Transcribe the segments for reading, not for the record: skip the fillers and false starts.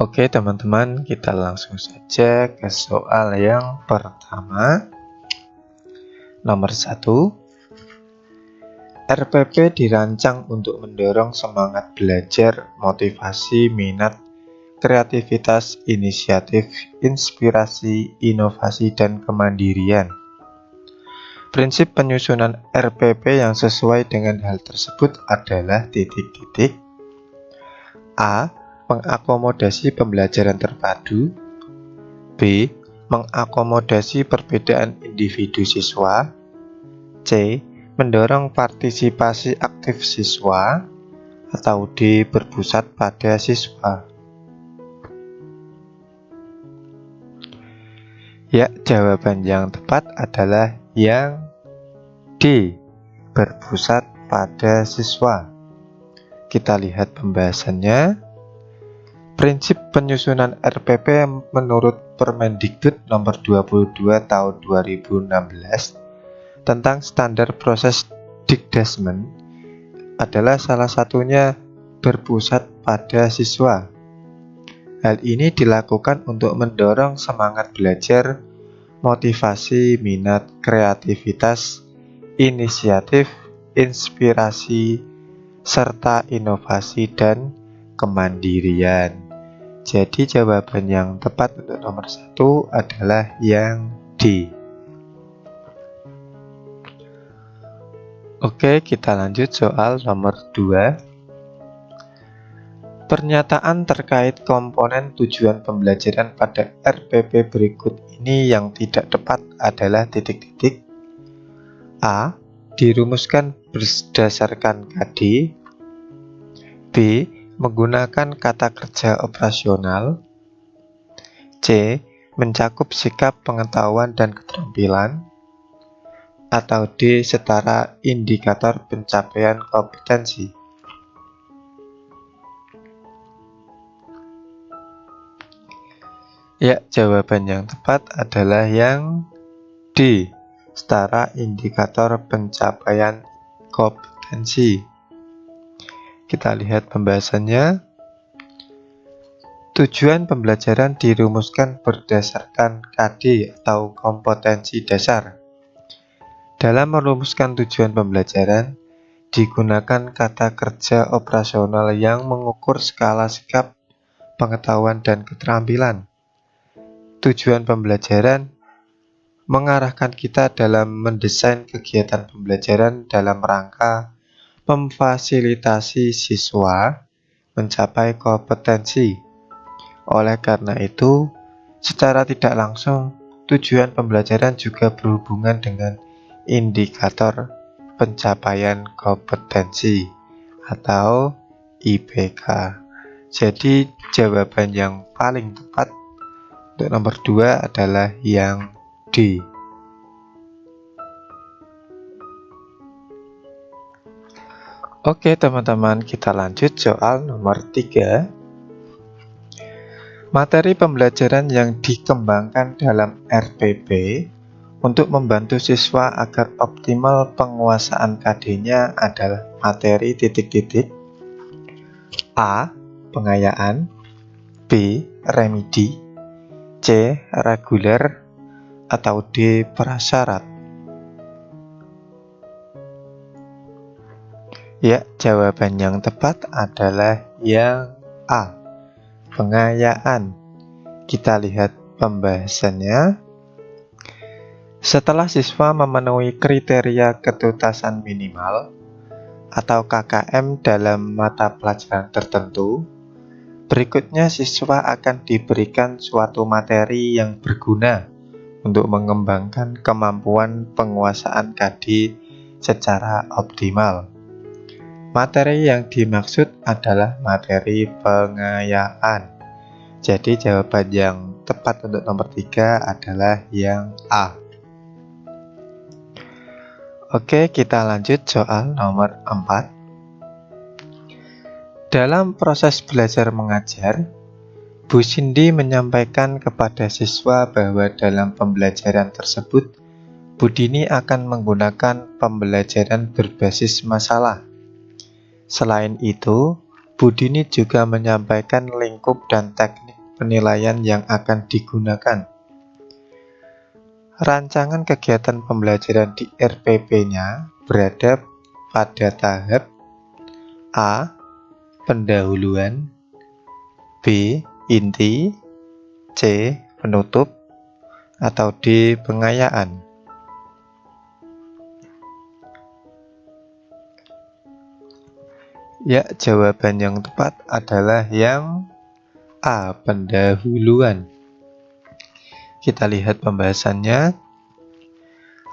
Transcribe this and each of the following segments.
Oke teman-teman, kita langsung saja ke soal yang pertama. Nomor 1. RPP dirancang untuk mendorong semangat belajar, motivasi, minat, kreativitas, inisiatif, inspirasi, inovasi, dan kemandirian. Prinsip penyusunan RPP yang sesuai dengan hal tersebut adalah titik-titik. A. Mengakomodasi pembelajaran terpadu. B. Mengakomodasi perbedaan individu siswa. C. Mendorong partisipasi aktif siswa. Atau D. Berpusat pada siswa. Ya, jawaban yang tepat adalah yang D. Berpusat pada siswa. Kita lihat pembahasannya. Prinsip penyusunan RPP menurut Permendikbud nomor 22 tahun 2016 tentang standar proses Dikdasmen adalah salah satunya berpusat pada siswa. Hal ini dilakukan untuk mendorong semangat belajar, motivasi, minat, kreativitas, inisiatif, inspirasi, serta inovasi dan kemandirian. Jadi jawaban yang tepat untuk nomor 1 adalah yang D. Oke, kita lanjut soal nomor 2. Pernyataan terkait komponen tujuan pembelajaran pada RPP berikut ini yang tidak tepat adalah titik-titik. A. Dirumuskan berdasarkan KD. B. Menggunakan kata kerja operasional. C. Mencakup sikap, pengetahuan, dan keterampilan. Atau D. Setara indikator pencapaian kompetensi. Ya, jawaban yang tepat adalah yang D. Setara indikator pencapaian kompetensi. Kita lihat pembahasannya. Tujuan pembelajaran dirumuskan berdasarkan KD atau kompetensi dasar. Dalam merumuskan tujuan pembelajaran, digunakan kata kerja operasional yang mengukur skala sikap, pengetahuan, dan keterampilan. Tujuan pembelajaran mengarahkan kita dalam mendesain kegiatan pembelajaran dalam rangka memfasilitasi siswa mencapai kompetensi. Oleh karena itu, secara tidak langsung, tujuan pembelajaran juga berhubungan dengan indikator pencapaian kompetensi atau IPK. Jadi, jawaban yang paling tepat untuk nomor 2 adalah yang D. Oke teman-teman, kita lanjut soal nomor 3. Materi pembelajaran yang dikembangkan dalam RPP untuk membantu siswa agar optimal penguasaan KD-nya adalah materi titik-titik. A. Pengayaan. B. Remedi. C. Reguler. Atau D. Prasyarat. Ya, jawaban yang tepat adalah yang A. Pengayaan. Kita lihat pembahasannya. Setelah siswa memenuhi kriteria ketuntasan minimal atau KKM dalam mata pelajaran tertentu, berikutnya siswa akan diberikan suatu materi yang berguna untuk mengembangkan kemampuan penguasaan KD secara optimal. Materi yang dimaksud adalah materi pengayaan. Jadi jawaban yang tepat untuk nomor 3 adalah yang A. Oke, kita lanjut soal nomor 4. Dalam proses belajar mengajar, Bu Cindy menyampaikan kepada siswa bahwa dalam pembelajaran tersebut, Bu Dini akan menggunakan pembelajaran berbasis masalah. Selain itu, Budini juga menyampaikan lingkup dan teknik penilaian yang akan digunakan. Rancangan kegiatan pembelajaran di RPP-nya berada pada tahap A. Pendahuluan, B. Inti, C. Penutup, atau D. Pengayaan. Ya, jawaban yang tepat adalah yang A. Pendahuluan. Kita lihat pembahasannya.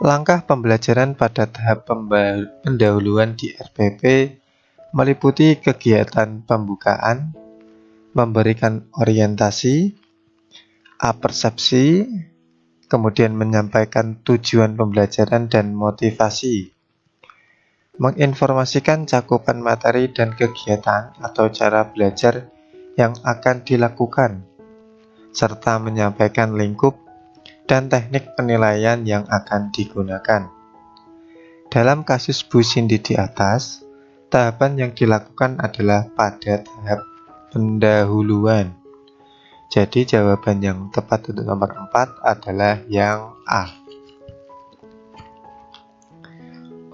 Langkah pembelajaran pada tahap pendahuluan di RPP meliputi kegiatan pembukaan, memberikan orientasi, persepsi, kemudian menyampaikan tujuan pembelajaran dan motivasi, menginformasikan cakupan materi dan kegiatan atau cara belajar yang akan dilakukan, serta menyampaikan lingkup dan teknik penilaian yang akan digunakan. Dalam kasus Bu Cindy di atas, tahapan yang dilakukan adalah pada tahap pendahuluan. Jadi jawaban yang tepat untuk nomor 4 adalah yang A.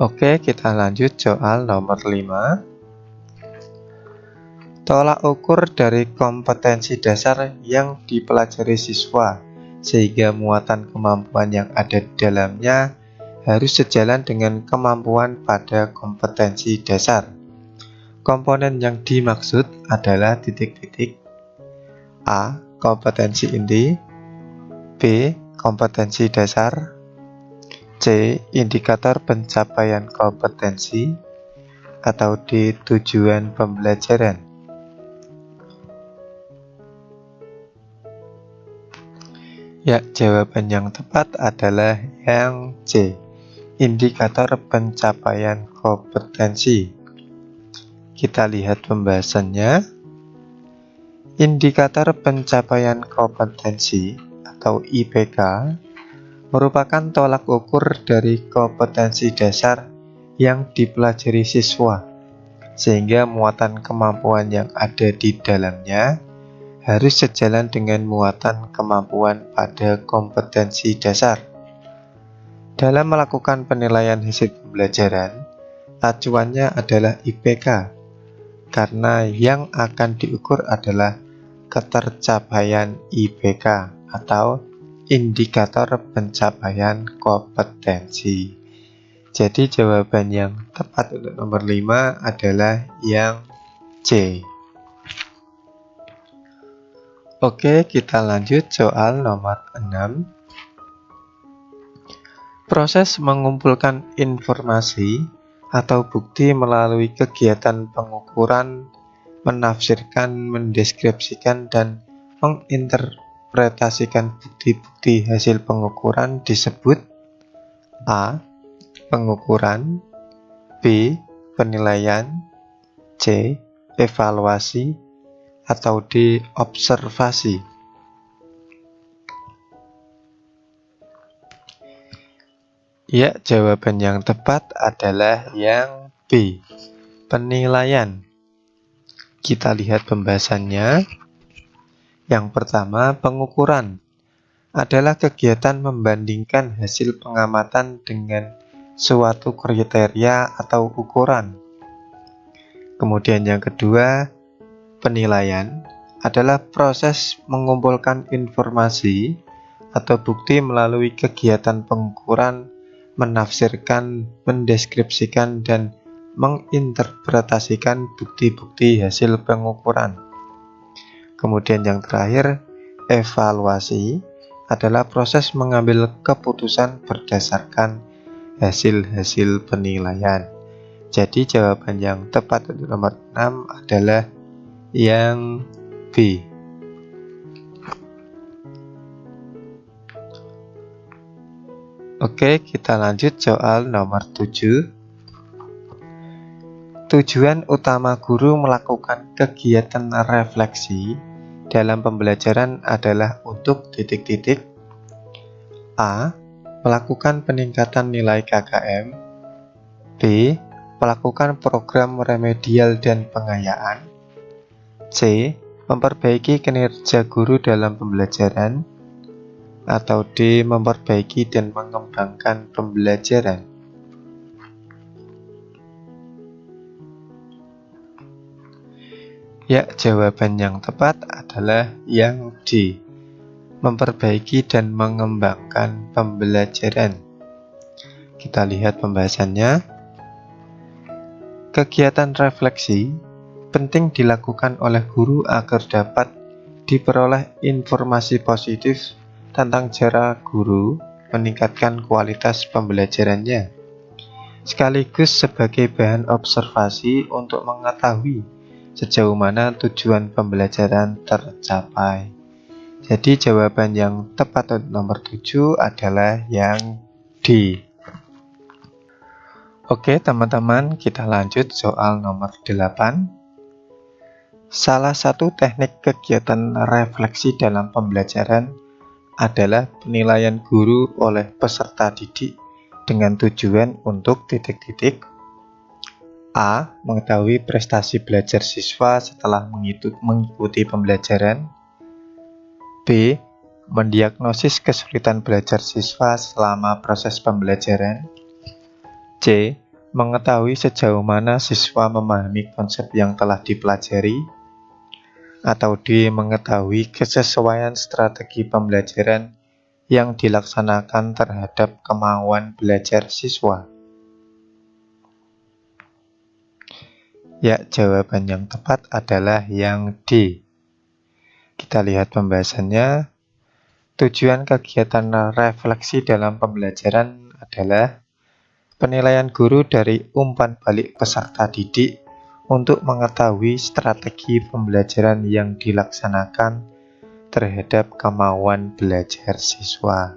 Oke, kita lanjut soal nomor 5. Tolak ukur dari kompetensi dasar yang dipelajari siswa, sehingga muatan kemampuan yang ada di dalamnya harus sejalan dengan kemampuan pada kompetensi dasar. Komponen yang dimaksud adalah titik-titik. A. Kompetensi inti, B. Kompetensi dasar, C. Indikator pencapaian kompetensi, atau D. Tujuan pembelajaran. Ya, jawaban yang tepat adalah yang C. Indikator pencapaian kompetensi. Kita lihat pembahasannya. Indikator pencapaian kompetensi atau IPK merupakan tolak ukur dari kompetensi dasar yang dipelajari siswa, sehingga muatan kemampuan yang ada di dalamnya harus sejalan dengan muatan kemampuan pada kompetensi dasar. Dalam melakukan penilaian hasil pembelajaran, acuannya adalah IPK, karena yang akan diukur adalah ketercapaian IPK atau indikator pencapaian kompetensi. Jadi jawaban yang tepat untuk nomor 5 adalah yang C. Oke, kita lanjut soal nomor 6. Proses mengumpulkan informasi atau bukti melalui kegiatan pengukuran, menafsirkan, mendeskripsikan, dan menginterpretasikan bukti-bukti hasil pengukuran disebut A. Pengukuran, B. Penilaian, C. Evaluasi, atau D. Observasi. Ya, jawaban yang tepat adalah yang B. Penilaian. Kita lihat pembahasannya. Yang pertama, pengukuran adalah kegiatan membandingkan hasil pengamatan dengan suatu kriteria atau ukuran. Kemudian yang kedua, penilaian adalah proses mengumpulkan informasi atau bukti melalui kegiatan pengukuran, menafsirkan, mendeskripsikan, dan menginterpretasikan bukti-bukti hasil pengukuran. Kemudian yang terakhir, evaluasi adalah proses mengambil keputusan berdasarkan hasil-hasil penilaian. Jadi jawaban yang tepat untuk nomor 6 adalah yang B. Oke, kita lanjut soal nomor 7. Tujuan utama guru melakukan kegiatan refleksi dalam pembelajaran adalah untuk titik-titik. A. Melakukan peningkatan nilai KKM. B. Melakukan program remedial dan pengayaan. C. Memperbaiki kinerja guru dalam pembelajaran, atau D. Memperbaiki dan mengembangkan pembelajaran. Ya, jawaban yang tepat adalah yang D. Memperbaiki dan mengembangkan pembelajaran. Kita lihat pembahasannya. Kegiatan refleksi penting dilakukan oleh guru agar dapat diperoleh informasi positif tentang cara guru meningkatkan kualitas pembelajarannya, sekaligus sebagai bahan observasi untuk mengetahui sejauh mana tujuan pembelajaran tercapai. Jadi jawaban yang tepat untuk nomor 7 adalah yang D. Oke teman-teman, kita lanjut soal nomor 8. Salah satu teknik kegiatan refleksi dalam pembelajaran adalah penilaian guru oleh peserta didik dengan tujuan untuk titik-titik A. Mengetahui prestasi belajar siswa setelah mengikuti pembelajaran. B. Mendiagnosis kesulitan belajar siswa selama proses pembelajaran. C. Mengetahui sejauh mana siswa memahami konsep yang telah dipelajari. Atau D. Mengetahui kesesuaian strategi pembelajaran yang dilaksanakan terhadap kemauan belajar siswa. Ya, jawaban yang tepat adalah yang D. Kita lihat pembahasannya. Tujuan kegiatan refleksi dalam pembelajaran adalah penilaian guru dari umpan balik peserta didik untuk mengetahui strategi pembelajaran yang dilaksanakan terhadap kemauan belajar siswa.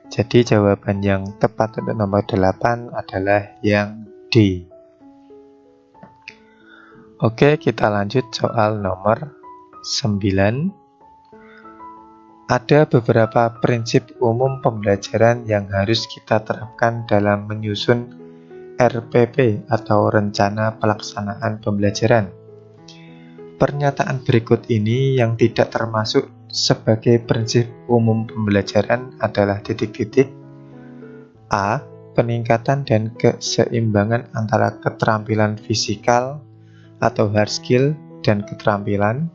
Jadi jawaban yang tepat untuk nomor 8 adalah yang D. Oke, kita lanjut soal nomor 9. Ada beberapa prinsip umum pembelajaran yang harus kita terapkan dalam menyusun RPP atau Rencana Pelaksanaan Pembelajaran. Pernyataan berikut ini yang tidak termasuk sebagai prinsip umum pembelajaran adalah titik-titik. A. Peningkatan dan keseimbangan antara keterampilan fisikal atau hard skill dan keterampilan.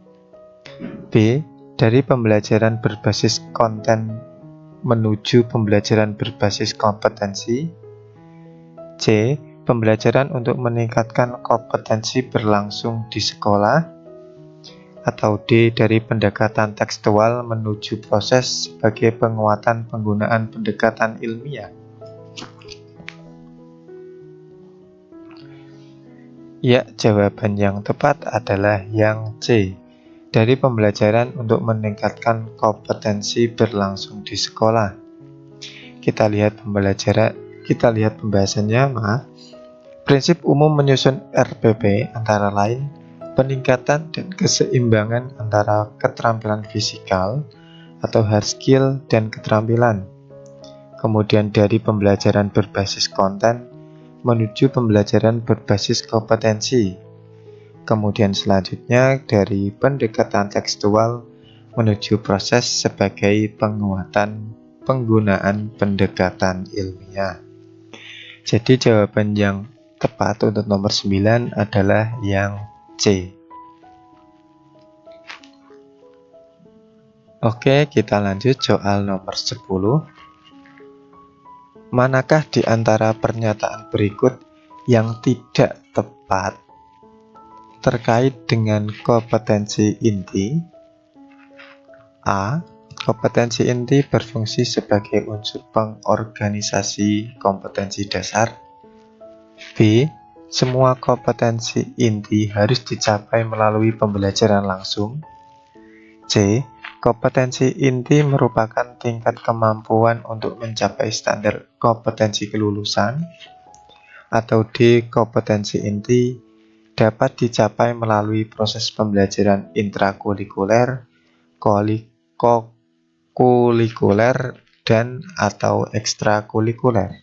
B. Dari pembelajaran berbasis konten menuju pembelajaran berbasis kompetensi. C. Pembelajaran untuk meningkatkan kompetensi berlangsung di sekolah. Atau D. Dari pendekatan tekstual menuju proses sebagai penguatan penggunaan pendekatan ilmiah. Ya, jawaban yang tepat adalah yang C. Dari pembelajaran untuk meningkatkan kompetensi berlangsung di sekolah. Kita lihat pembahasannya. Prinsip umum menyusun RPP antara lain peningkatan dan keseimbangan antara keterampilan fisikal atau hard skill dan keterampilan. Kemudian dari pembelajaran berbasis konten menuju pembelajaran berbasis kompetensi. Kemudian selanjutnya dari pendekatan tekstual menuju proses sebagai penguatan penggunaan pendekatan ilmiah. Jadi jawaban yang tepat untuk nomor 9 adalah yang C. Oke, kita lanjut soal nomor 10. Manakah di antara pernyataan berikut yang tidak tepat terkait dengan kompetensi inti? A. Kompetensi inti berfungsi sebagai unsur pengorganisasi kompetensi dasar. B. Semua kompetensi inti harus dicapai melalui pembelajaran langsung. C. Kompetensi inti merupakan tingkat kemampuan untuk mencapai standar kompetensi kelulusan. Atau D. Kompetensi inti dapat dicapai melalui proses pembelajaran intrakurikuler, kokurikuler, dan atau ekstrakurikuler.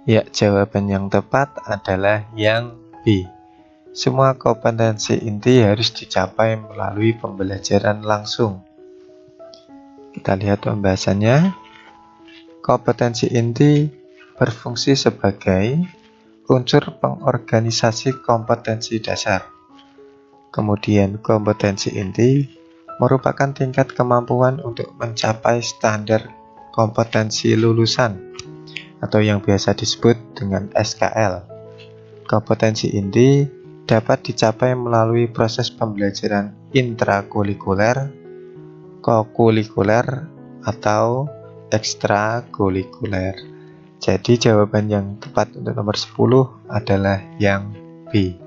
Ya, jawaban yang tepat adalah yang B. Semua kompetensi inti harus dicapai melalui pembelajaran langsung. Kita lihat pembahasannya. Kompetensi inti berfungsi sebagai unsur pengorganisasi kompetensi dasar. Kemudian kompetensi inti merupakan tingkat kemampuan untuk mencapai standar kompetensi lulusan atau yang biasa disebut dengan SKL. Kompetensi inti dapat dicapai melalui proses pembelajaran intrakurikuler, kokurikuler, atau ekstrakurikuler. Jadi jawaban yang tepat untuk nomor 10 adalah yang B.